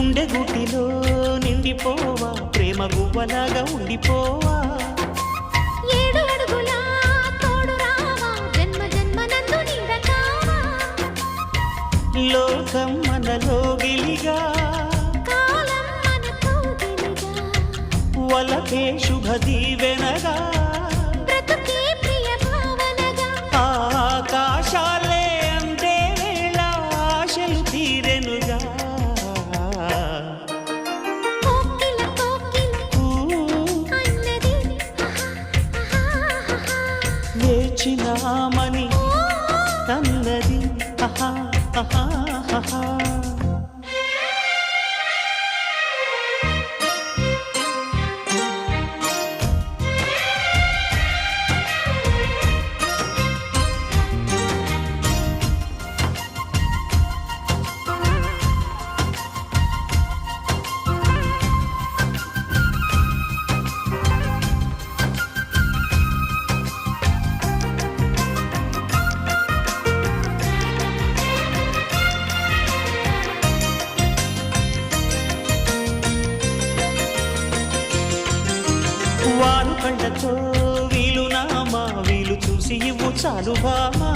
గుండె గుటిలో నిండిపోవా ప్రేమ గువ్వలాగా ఉండిపోవా ఏడు అడుగుల తోడు రావా జన్మ జన్మ నందు నీడకావా లోకం మనలో గిలిగా కాలం మనతో గిలిగా వలకే శుభ దీవెనగా బ్రతుకే ప్రియ భావనగా ఆకాశాలే అందే వేళ ఆశలు తీరెనుగా కోకిల కోకిల అన్నది వేచినామని అన్నది ఆహా ఆహా ఆహా వారు కండతో వీలు నామా వీలు చూసి ఇవ్వు చాలు బామా